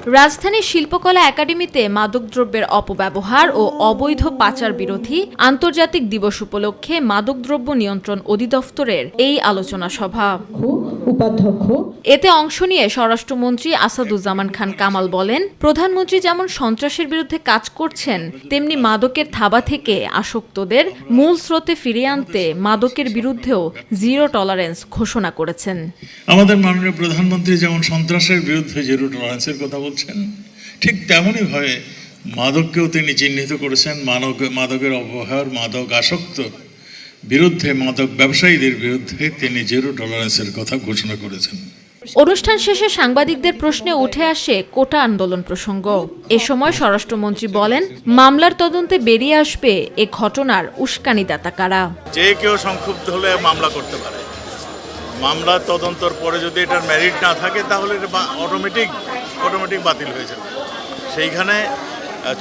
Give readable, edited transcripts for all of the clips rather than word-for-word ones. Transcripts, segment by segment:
রাজধানীর শিল্পকলা একাডেমিতে মাদকদ্রব্যের অপব্যবহার ও অবৈধ পাচার বিরোধী আন্তর্জাতিক দিবস উপলক্ষে মাদকদ্রব্য নিয়ন্ত্রণ অধিদপ্তরের এই আলোচনা সভা। এতে অংশ নিয়ে স্বরাষ্ট্রমন্ত্রী আসাদুজ্জামান খান কামাল বলেন, প্রধানমন্ত্রী যেমন সন্ত্রাসের বিরুদ্ধে কাজ করছেন, তেমনি মাদকের থাবা থেকে আসক্তদের মূল স্রোতে ফিরিয়ে আনতে মাদকের বিরুদ্ধেও জিরো টলারেন্স ঘোষণা করেছেন। আমাদের মাননীয় প্রধানমন্ত্রী যেমন সন্ত্রাসের বিরুদ্ধে জিরো টলারেন্সের কথা বলছেন, ঠিক তেমনই ভাবে মাদককেও তিনি চিহ্নিত করেছেন। মাদকের অপব্যবহার, মাদক আসক্ত বিরুদ্ধে, মাদক ব্যবসায়ীদের বিরুদ্ধে তিনি জিরো টলারেন্সের কথা ঘোষণা করেছেন। অনুষ্ঠান শেষে সাংবাদিকদের প্রশ্নে উঠে আসে কোটা আন্দোলন প্রসঙ্গ। এ সময় স্বরাষ্ট্রমন্ত্রী বলেন, মামলার তদন্তে বেরিয়ে আসবে এ ঘটনার উস্কানিদাতা কারা। যে কেউ সংক্ষুব্ধ হলে মামলা করতে পারে। মামলার তদন্তর পরে যদি এটার মেরিট না থাকে তাহলে এটা অটোমেটিক বাতিল হয়ে যাবে। সেইখানে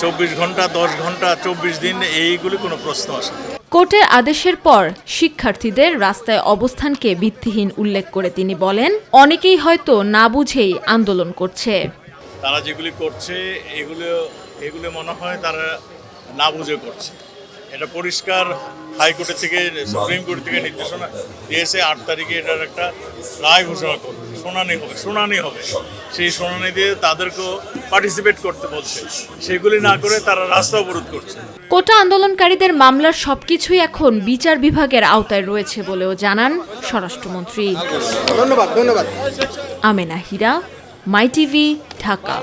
24 ঘন্টা, 10 ঘন্টা, 24 দিন এইগুলি কোনো প্রশ্ন আসে না। কোর্টের আদেশের পর শিক্ষার্থীদের রাস্তায় অবস্থানকে ভিত্তিহীন উল্লেখ করে তিনি বলেন, অনেকেই হয়তো না বুঝেই আন্দোলন করছে। তারা যেগুলি করছে এগুলো মনে হয় তারা না বুঝে করছে। এটা পরিষ্কার হাইকোর্টের থেকে, সুপ্রিম কোর্ট থেকে নির্দেশনা দিয়েছে 8 তারিখে এটার একটা রায় ঘোষণা করবে, শুনানি হবে। সেই শুনানি দিয়ে তাদেরকেও পার্টিসিপেট করতে বলছে, সেগুলি না করে তারা রাস্তা অবরোধ করছে। কোটা আন্দোলনকারীদের মামলার সবকিছুই এখন বিচার বিভাগের আওতায় রয়েছে বলেও জানান স্বরাষ্ট্রমন্ত্রী। ধন্যবাদ। আমেনা হীরা, মাই টিভি, ঢাকা।